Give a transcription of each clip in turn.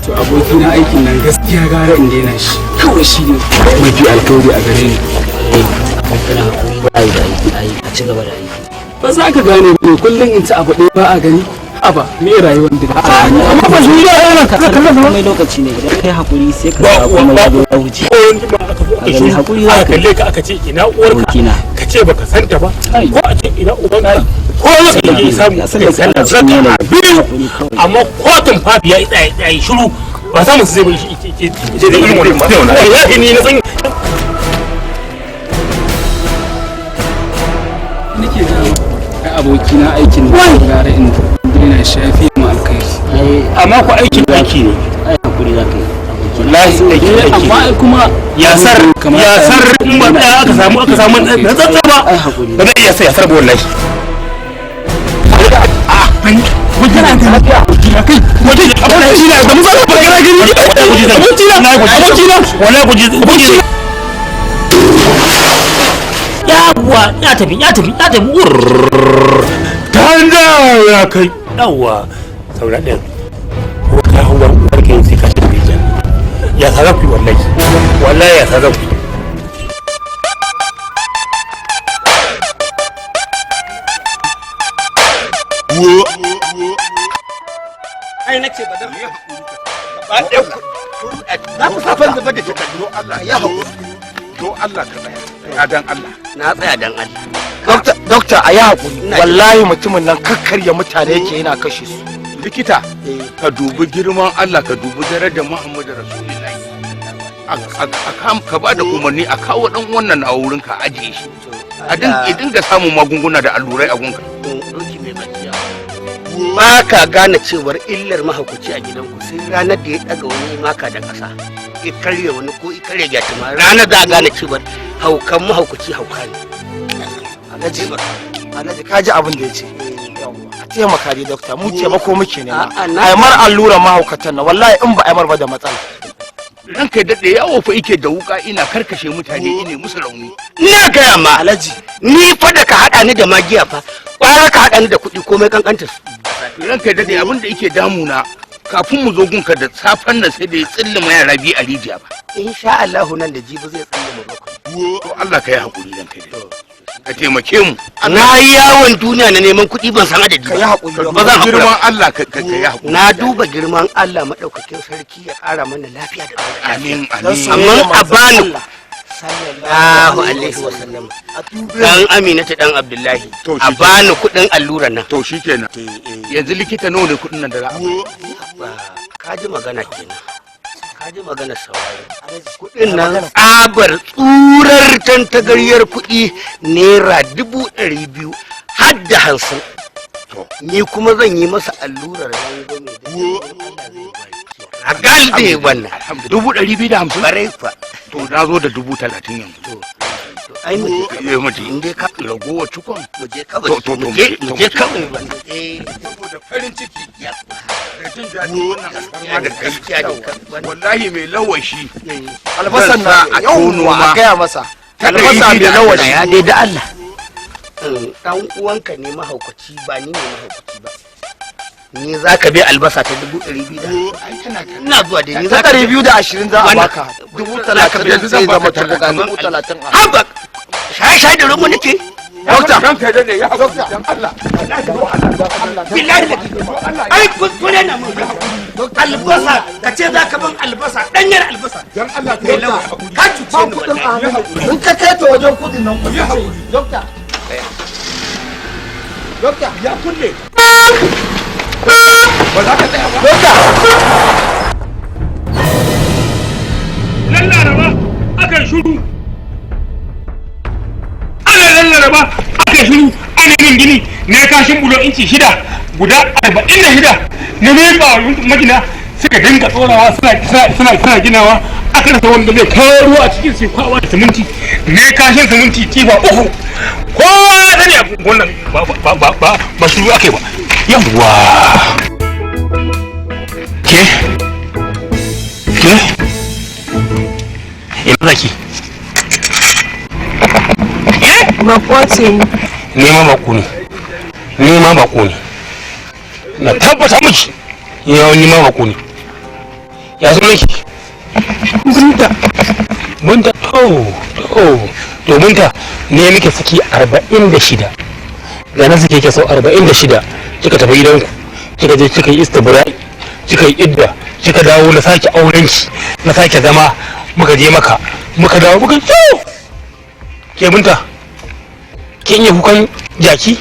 to abokina aikin nan gaskiya gara in daina shi kawai shi ne mafi alkawari a gare ni. A ci gaba da aiki. Ba za ka gane ba kullum in ci abu ɗaya ba a gani. Aba me rayuwar da amma ba shi yana ka kallon mai lokaci ne idan kai hakuri sai ka ga kuma ya zo ya wuce. Gani hakuri za ka kalle ka aka ce ina uwarka ka ce baka santa ba ko a ce ina ubanka ko ya ke samu sallar zaka biyu amma kotun fafi ya yi shiru ba za mu sai ba shi ce da irin wannan ba ya ni na san nake ga abokina aikin da gara in dina shafi mu alkai amma ku aikin daki ne ai hakuri za ka yi wallahi amma kuma yasar in ba da aka samu na tsatsa ba ba zai iya sai yasar ba wallahi wajen an ta lafiya kai wajen abokina da musa ba gara gani abokina wallahi guji ya tafi tanda ya kai yawa saura ɗin ko ka hawar barkin sai ka tafi jan ya sa zafi wallahi ya sa zafi ai nace ba dan ba da na ku safan da bada takardu Allah ya haƙuri to Allah ka tsaya ya dan Allah na tsaya dan Allah dokta a yi haƙuri wallahi mutumin nan kakkarya mutane yake yana kashe su likita ka dubi girman Allah ka dubi darajar Muhammadu Rasulullahi ka ba da umarni a kawo dan wannan a wurin ka ajiye shi a dinga samun magunguna da allurai a gunka ma ka gane cewar illar mahaukaci a gidanku sai ranar da ya daga wani maka da ƙasa ya karya wani ko ya karya gyatuma ranar za a gane cewar haukan mahaukaci hauka ne. Alhaji ka ji abin da ya ce a taimaka dai dokta mu taimako muke nema aimar alluran mahaukatan na wallahi in ba aimar ba da matsala ranka daɗe yawo fa ike da wuka ina karkashe mutane ine musu rauni ina gaya ma Alhaji ni fa da ka haɗa ni da magiya fa ƙwara ka haɗa ni da kuɗi komai kankanta su ranka daɗe abin da yake damuna kafin mu zo gunka da safan nan sai da ya tsillima yara biyu a rijiya ba insha Allah nan da jibi zai tsillima bakwai to Allah ka yi hakuri ranka daɗe ka taimake mu na yi yawon duniya na neman kuɗi ban san adadi ba ba zan girman Allah ka yi hakuri na duba girman Allah madaukakin sarki ya ƙara mana lafiya da amin amma a bani sallallahu alaihi wa sallam dan Aminatu dan Abdullahi a bani kuɗin alluran nan to shikenan yanzu likita nawa ne kuɗin nan da za a ka ji magana kenan ka ji magana saurari kuɗin nan tsabar tsurar tantagaryar kuɗi naira 200,000 har da 50 ni kuma zan yi masa allurar rangwame a galbe wannan 250 bare kwa to na zo da 30,000 yanzu ai mu je inda ka ragowa cikon mu je kawai mu je kawai wannan saboda farin ciki da jin daɗi wannan da gaskiya ne wallahi mai lawashi albasan na yau a gaya masa albasa mai lawashi ya dai da Allah dan uwanka ne mahaukaci ba ni ne mahaukaci ba ni za ka bai albasa ta 200,000 ina zuwa da ni za ka 220 za a baka 30,000 zai zama turbuka 30,000 haba shai da rumu nake dokta ranka da ya dokta dan Allah billahi ai kuskure na mun albasa ka ce za ka ban albasa danyar albasa dan Allah kai lawa ka cuce ni wallahi in ka kai ta wajen kudin nan ku dokta dokta ya kulle ba za ka tsaya ba dokta lallaraba aka shuru lallaraba aka shuru ana yin gini ne kashin bulo inci 6 guda 46 na miƙa magina suka dinga tsorawa suna ginawa aka rasa wanda zai kawo ruwa a cikin sai kwawa da siminti ne kashin siminti tifa 3 kowa ya sani wannan ba shuru aka yi ba yawwa ke ina zaki Bakwace nema bako ne na tabbata miki yawon nema bako ne ya zo miki Bunta to Bunta ne muke saki 46 da na suke ke sau 46 kika tafi gidanku kika je kika yi istibra'i kika yi idda kika dawo na sake aurenki na sake zama muka je maka muka dawo muka ke Bunta kin yi hukan jaki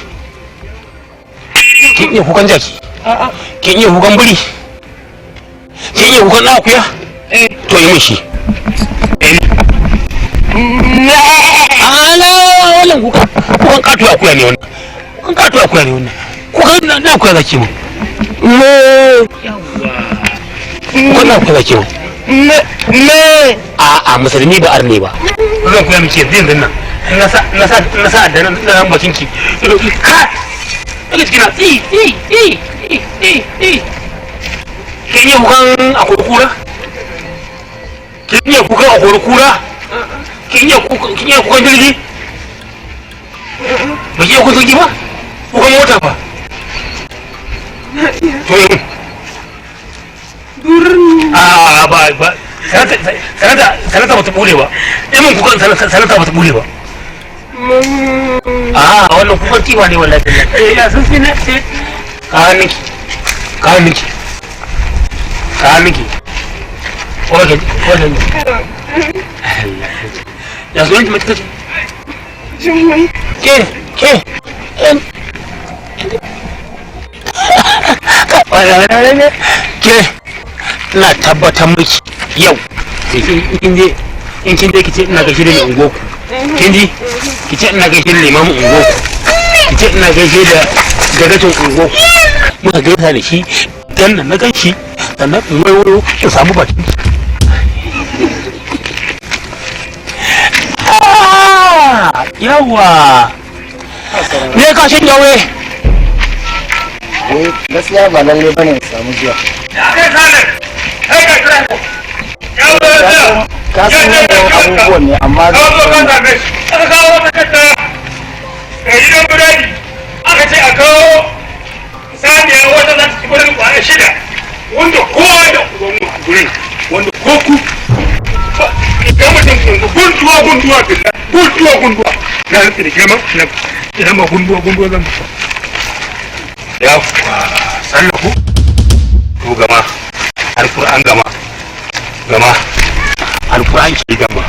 kin iya kukan jaki kin iya kukan buri kin iya kukan akuya to yi mishi wannan kukan katuwa akuya ne wannan kukan katuwa akuya ne wannan kukan na akuya zaki mu kukan na akuya zaki mu a musulmi ba arne ba zan kuya miki yanzu nan na sa da nan bakin ki daga cikin na kin yi kukan a kurkura kin yi kukan a kurkura kin yi kukan jirgi ba ki yi kukan jirgi ba kukan mota ba to yi ba sanata ba ta bule ba imin kukan sanata ba ta bule ba wannan kukan kiwa ne wallahi ya sun fi na ce ka miki wajen ya zo yanki mata ke na tabbatar miki yau in kin je kice ina gaishe da ni ungoku kin ji kice ina gaishe da limamin ungoku kice ina gaishe da dagacin ungoku muka gaisa da shi dan nan na ganshi sannan in wayo in samu baki yawa ne ka shi yawe gaskiya ba lalle bane samu zuwa ka san abubuwan ne amma aka kawo mata ta gidan biredi aka ce a kawo saniya wata za ta ci gudun kwana 6 wanda kowa da ubanmu a gurin wanda koku ga mutum gunduwa na rufe da girman na idan ba gunduwa zan ya sallaku to gama alkur'an gama alkur'an ke gama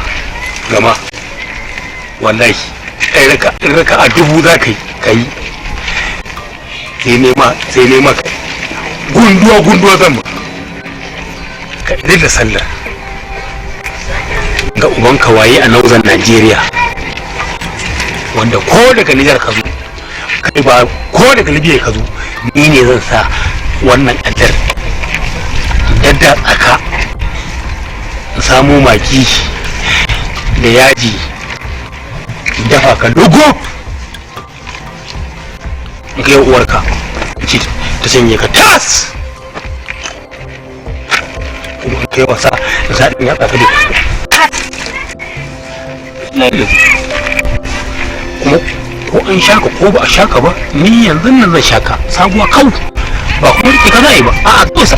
wallahi raka a 1000 za ka yi sai nema ka gunduwa zan ba ka ɗari da sallar ga ubanka waye a nauzan Najeriya wanda ko daga Nijar ka zo kai ba ko daga Libya ka zo ni ne zan sa wannan ƙaddar yadda tsaka samu maki da yaji dafa ka dogo ga yau uwarka ci ta sanye ka tas kuma kai wasa da zaɗin ya tsafi da kuma ko an shaka ko ba a shaka ba ni yanzu nan zan shaka sabuwa kau ba kuma rike ka zai ba a tosa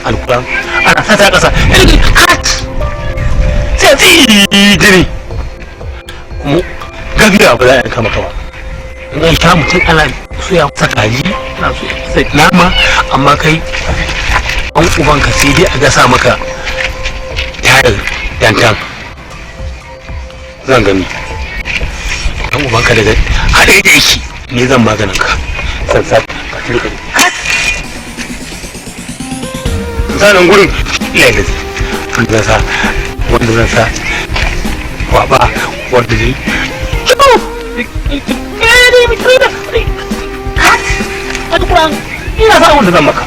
alkuran ana sata kasa sai tsiri kuma gabiya ba za a kama kawa in an sha mutum ana soya masa kaji na soya nama amma kai an ubanka sai dai a gasa maka tayar dantan zan gani an ubanka daga haɗe da shi ne zan maganin ka sansa ka turka zanen gurin lailis wanda zan sa kwaba wanda zai ina sa wanda zan maka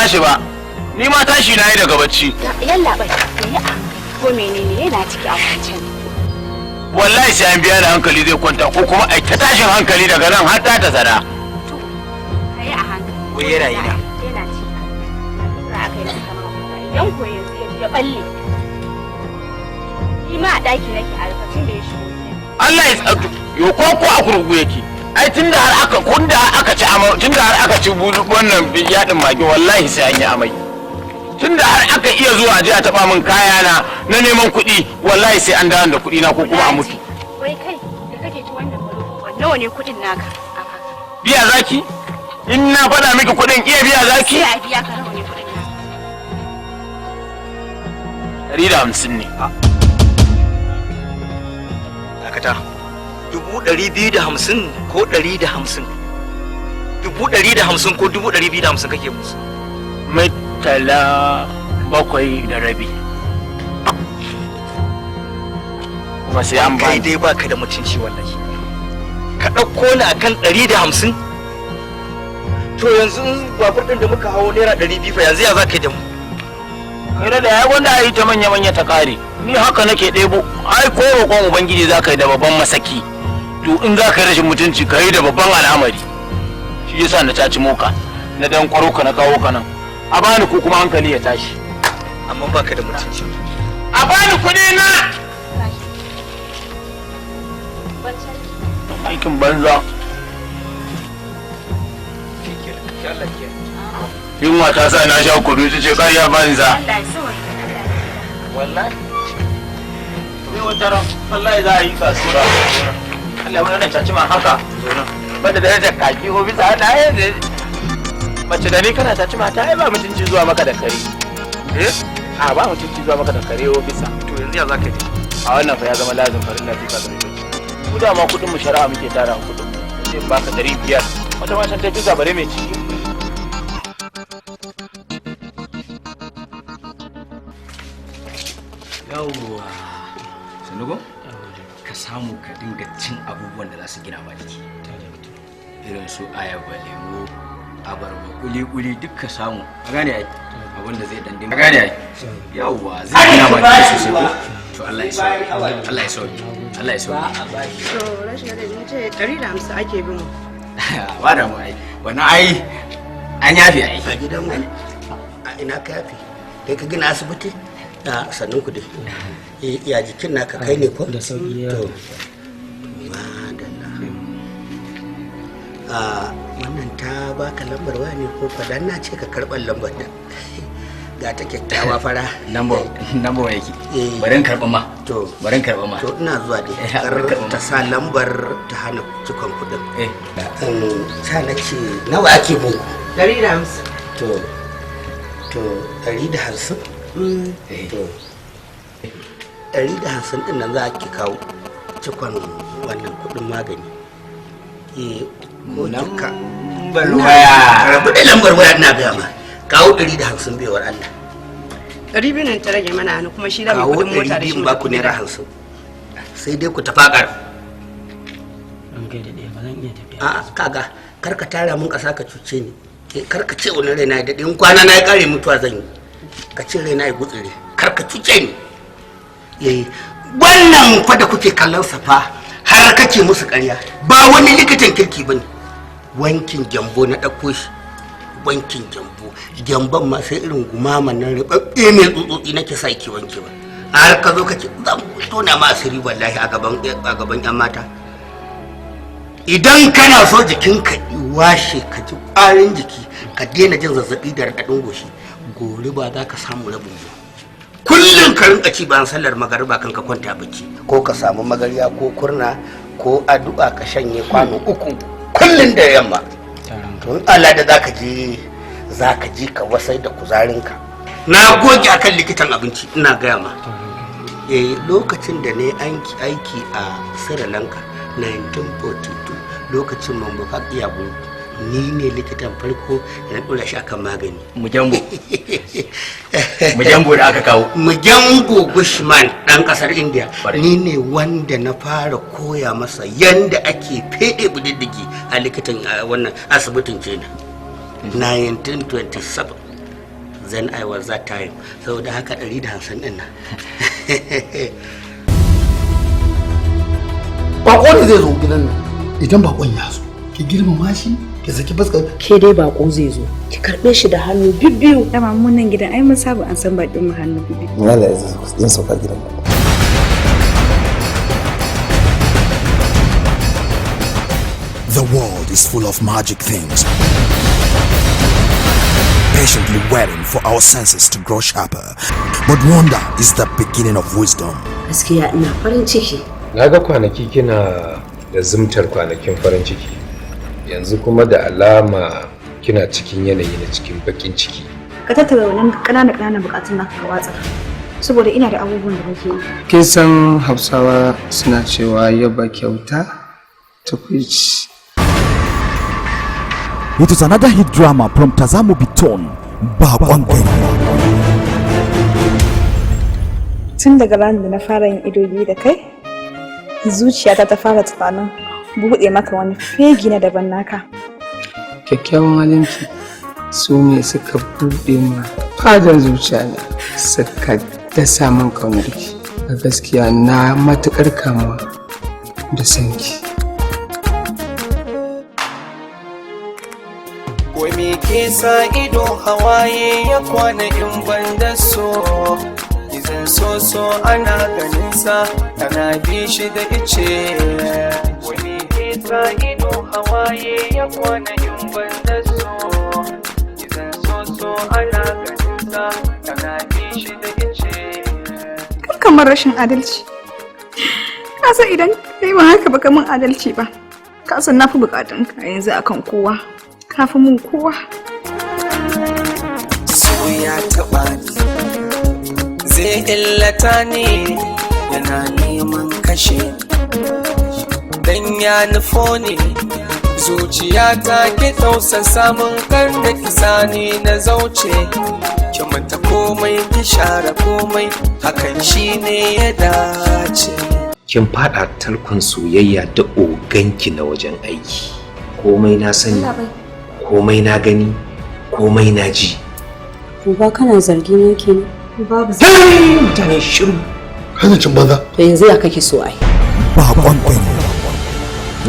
tashi ba ni ma tashi na yi daga bacci. Yalla bai yi a ko menene yana ciki a wancan. Wallahi sai an biya da hankali zai kwanta ko kuma ai ta tashin hankali daga nan har ta sada. Kai a hankali. Ko yana yi na. Yana ciki. Za a kai na kama idan ko yanzu ya balle. Ni ma a daki nake a lokacin da ya shigo. Allah ya tsadu. Yo ko a kurgu yake. Ai tunda har aka ci amai tunda har aka ci wannan yadin mage wallahi sai an yi amai. Tunda har aka iya zuwa je a taba min kaya na neman kuɗi wallahi sai an dawo da kuɗi na ko kuma a mutu. Wai kai da kake ci wannan balo nawa ne kuɗin naka? Biya zaki? In na faɗa miki kuɗin iya biya zaki? Sai a biya ka nawa ne kuɗin naka? 150 ne. Dakata. 250 ko 150? 150 ko 250 kake musu? Tala 7.5 kuma sai an kai dai baka da mutunci wallahi ka ɗauko ni akan 150 to yanzu babur ɗin da muka hawo naira 200 fa yanzu ya za ka da mu kai da ya wanda a yi ta manya ta kare ni haka nake ɗebo ai ko roƙon ubangiji za ka yi da babban masaki to in za ka yi rashin mutunci ka yi da babban al'amari shi yasa na taci moka na dan kwaro ka na kawo ka nan a bani ko kuma hankali ya tashi amma baka da mutunci a bani kuɗi na aikin banza yunwa ta sa na sha kudu ta ce ƙarya banza wallahi ne wata ran wallahi za a yi kasuwa Allah wani caci ma haka bada da ta kaki ko bisa na yi mace da ni kana ta ci mata ai ba mutunci zuwa maka da kare a ba mutunci zuwa maka da kare o bisa to yanzu ya zaka yi a wannan fa ya zama lazim farin lafiya ka zama ku da ma kudin mu shari'a muke tara kudin mu sai baka 500 wata ma san ta tuza bare mai ciki yawwa sanugo ka samu ka dinga cin abubuwan da za su gina ma jiki irin su ayaba lemo abarba kuli-kuli duk ka samu a gane ai abin da zai dandin gane ai yawwa zai gina ma jiki sosai ko to Allah ya sauke Allah ya sauke Allah ya sauke to rashin da ni ce 150 ake bin mu ba da mu ai wannan ai an yafi ai a gidan mu a ina ka yafi kai ka gina asibiti a sannan ku dai ya jikin naka kai ne ko da sauki ya madalla wannan ta baka lambar waya ne ko fadan na ce ka karɓar lambar da ga ta kyakkyawa fara lambar yake barin karɓa ma to ina zuwa dai kar ta sa lambar ta hana cikon kuɗin ta na ce nawa ake bin 150 to 150 to 150 din nan za a ki kawo cikon wannan kuɗin magani lambar waya rabu da lambar waya na gaya ma kawo 150 baiwar Allah 200 nan ta rage mana hannu kuma shi da mai kudin mota da shi ba ku naira 50 sai dai ku tafakar an kai da ɗaya ba zan iya tafiya a kaga kar ka tara mun ƙasa ka cuce ni kar ka ce wani raina da in kwana na ya kare mutuwa zan yi ka ce raina ya gutsire kar ka cuce ni wannan fa da kuke kallon sa fa har kake musu ƙarya ba wani likitan kirki bane wankin gyambo na ɗauko shi wankin gyamban ma sai irin gumaman nan ribabbe mai tsutsotsi nake sa ki wanke ba har ka zo kake zan tona ma asiri wallahi a gaban yan mata idan kana so jikinka washe ka ji ƙwarin jiki ka daina jin zazzabi da raɗaɗin goshi gori ba za ka samu rabin ba kullum ka rinka ci bayan sallar magariba kan ka kwanta bacci ko ka samu magarya ko kurna ko addu'a ka shanye kwano 3 kullum da yamma to in Allah da zaka ji ka wasai da kuzarinka na goge akan likitan abinci ina gaya ma lokacin da ne aiki a Sri Lanka 1942 lokacin mamboka iyagu ni ne likitan farko da na dora shi akan magani mujambo da aka kawo mujambo Bushman dan kasar India ni ne wanda na fara koya masa yanda ake fede budiddigi a likitan wannan asibitin kenan 1927 then I was that time. Saboda haka 150 din nan. Bako ne zai zo gidan nan. Idan bakon ya zo, ki girmama shi, ki saki fuskar. Ke dai bako zai zo, ki karbe shi da hannu bibbiyu. Dama mun nan gidan ai mun saba an san bakin mu hannu bibbiyu. Allah ya sauka gidan. The world is full of magic things, patiently waiting for our senses to grow sharper. But wonder is the beginning of wisdom. Gaskiya ina farin ciki. Na ga kwanaki kina da zumtar kwanakin farin ciki. Yanzu kuma da alama kina cikin yanayi na cikin bakin ciki. Ka tattara wannan ƙananan bukatun naka ka watsa. Saboda ina da abubuwan da nake yi. Kin san Hausawa suna cewa yaba kyauta ta kuici. It is another hit drama from Tazamo Biton, Bakon Gari. Tun daga ranar da na fara yin ido biyu da kai, zuciyata ta fara tunanin buɗe maka wani fegi na daban naka. Kyakkyawan halinki su ne suka buɗe ma fadan zuciya na suka dasa min kaunarki. A gaskiya na matuƙar kamuwa da sanki. Wai me ke sa ido hawaye ya kwana in ban da so, izan so ana ganin sa ana bi shi da ice. Wai me ke sa ido hawaye ya kwana in ban da so, izan so ana ganin sa ana bi shi da ice. Kar kamar rashin adalci. Ka san idan kai ba haka ba kaman adalci ba. Ka san na fi bukatun ka yanzu akan kowa. Kafin mun kowa. So ya taɓa ni, zai illata ni, yana neman kashe dan ya nufo ni, zuciya ta ke tausa samun kar da kisa ni na zauce, ki manta komai ki share komai, hakan shine ya dace. Kin fada tarkon soyayya da oganki na wajen aiki. Komai na sani. Komai na gani, komai na ji. Ba kana zargi ne kenan? Babu zai mutane shiru. Kana cin banza. To yanzu ya kake so ai? Bakon Gari.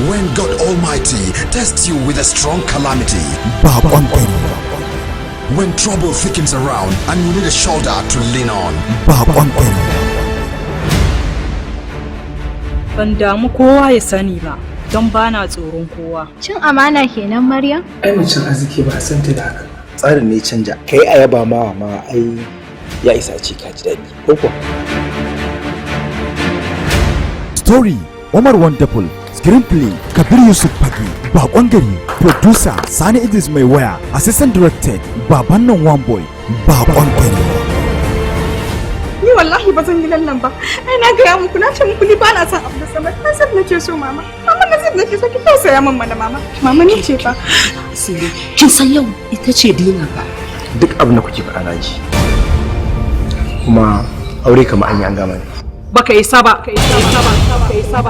When God Almighty tests you with a strong calamity. Bakon Gari. When trouble thickens around and you need a shoulder to lean on. Bakon Gari. Ban damu kowa ya sani ba. Don bana tsoron kowa. Cin amana kenan Maryam? Ai mucin arziki ba a san ta da haka. Tsarin ne canja. Kai a yaba ma ai ya isa ce ka ji daɗi. Ko kuwa? Story Omar Wonderful. Screenplay Kabir Yusuf Fagi. Bakon Gari. Producer Sani Idris Mai Waya. Assistant Directed Babannan One Boy. Bakon Gari. Ni wallahi ba zan yi lallan ba. Ai na gaya muku na ce muku ni ba na son abu da sama. Na san nake so mama. Mama na san nake so ki tausaya min mana mama. Mama ni ce fa. Sire, kin san yau ita ce dina ba. Duk abin da kuke faɗa na ji. Kuma aure kamar an yi an gama ne. Baka isa ba.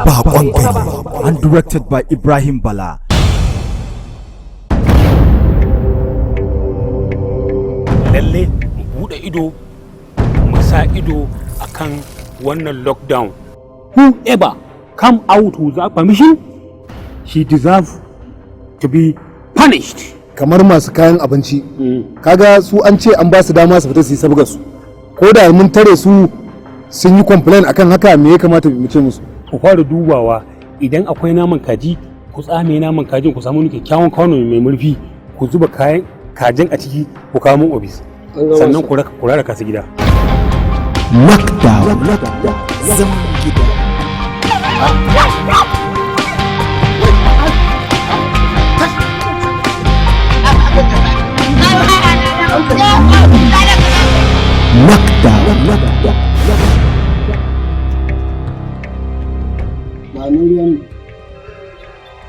Bakon Gari. And directed by Ibrahim Bala. Lalle buɗe ido sa ido akan wannan lockdown. Whoever come out without permission, he deserves to be punished. Kamar masu kayan abinci. Kaga su an ce an ba su dama su fita su yi sabgar su. Ko da mun tare su sun yi complain akan haka me ya kamata mu ce musu? Ku fara dubawa idan akwai naman kaji, ku tsame naman kajin ku samu kyakkyawan kwano mai murfi, ku zuba kayan kajin a ciki ku kawo mun office. Sannan ku raka su gida. Lockdown. Zangida.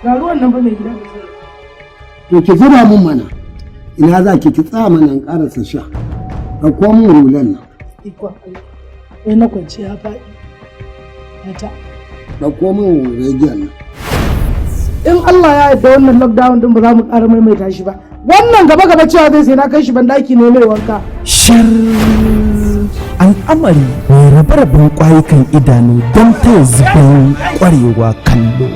Ga ruwan nan ba mai gida. To ki zuba mun mana. Ina za ki tsaya mana in karasa sha. Ɗauko mun rulan nan. Ikon Allah. Wai na kwanci ya faɗi. Ta. Ɗauko min rediyon nan. In Allah ya yarda wannan lockdown din ba za mu ƙara maimaita shi ba. wannan gaba cewa zai sai na kai shi bandaki ne mai wanka. Shar al'amari mai rabe-raben kwayukan idanu don ta zubin kwarewa kallo.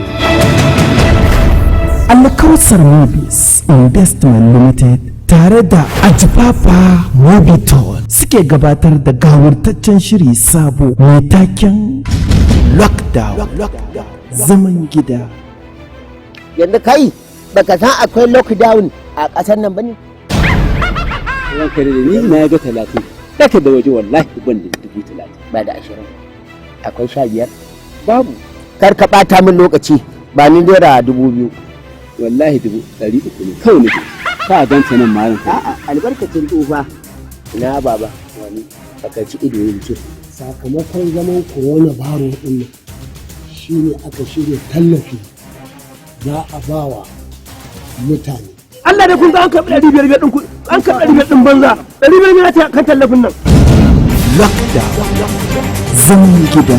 Alkausar Movies Investment Limited tare da Ajifafa Mobitol suke gabatar da gawurtaccen shiri sabo mai taken Lockdown zaman gida. Yanzu kai baka san akwai lockdown a ƙasar nan bane? Ranka da ni na ga 30 daga da waje wallahi ban da 30 ba da 20 akwai 15 babu. Kar ka bata min lokaci ba ni naira 2000 wallahi 300 ne kawai nake ka ganta nan malam. A'a albarkacin tsufa ina baba wani baka ci ido yin ce sakamakon zaman corona virus din nan shine aka shirya tallafi za a bawa mutane. Allah da kun ga an karɓi 500 ɗin ku an karɓi 500 ɗin banza 500 ne ta kan tallafin nan. Lockdown zaman gida.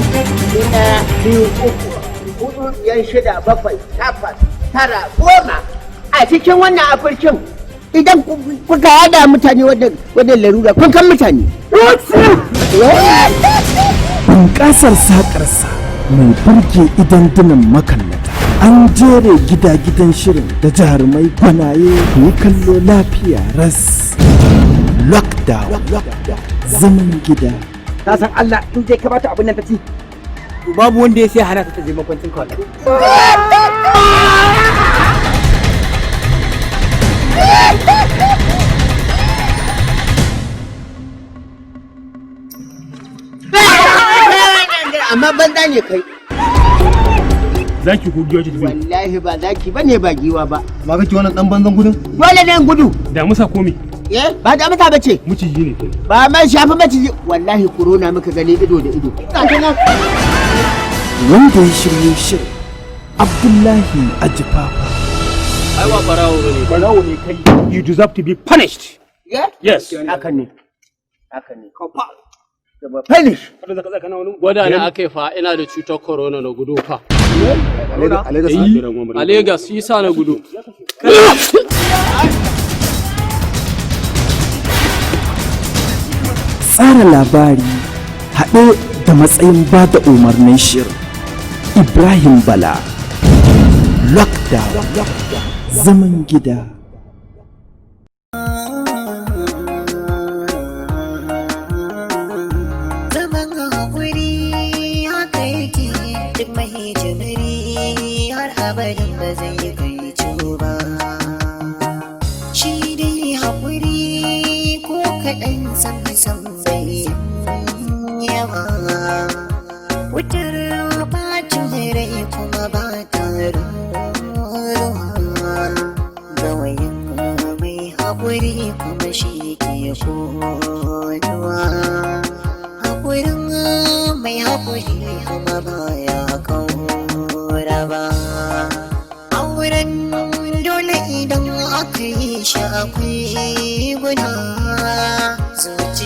Ina 2 3 4 5 6 7 8 9 10 a cikin wannan afirkin idan kuka hada mutane wadda larura kun kan mutane. Bunƙasar saƙarsa mai burge idan dunan makallata. An jere gida-gidan shirin da jarumai gwanaye yi kallo lafiya ras. Lockdown zaman gida. Na san Allah in dai ka bata abin nan ta ci babu wanda ya sai hana ta je makwancin kawai. Amma banza ne kai. Zaki ko giwa ce tafi? Wallahi ba zaki bane ba giwa ba. Ma kake wannan dan banzan gudun? Dole ne gudu. Da musa komi. Ba da mata bace. Muciji ne kai. Ba mai shafi maciji wallahi corona muka gani ido da ido. Wanda ya shirye shirin Abdullahi Ajifafa. Ai ba barawo ne kai. You deserve to be punished. Yes. Haka ne. Finish. Gwada na aka fa ina da cutar corona na gudu fa. A Legas shi sa na gudu. Tsara labari haɗe da matsayin ba da umarnin shirin Ibrahim Bala. Lockdown zaman gida. Abadin ba zai kai ba shi dai haƙuri ko kaɗan san bai yawa wutar bacin rai kuma ba ta ruwa gawayin mai haƙuri kuma shi ke konuwa haƙurin mai haƙuri kuma ba ya kaura ba auren dole idan aka yi shi akwai guna zuci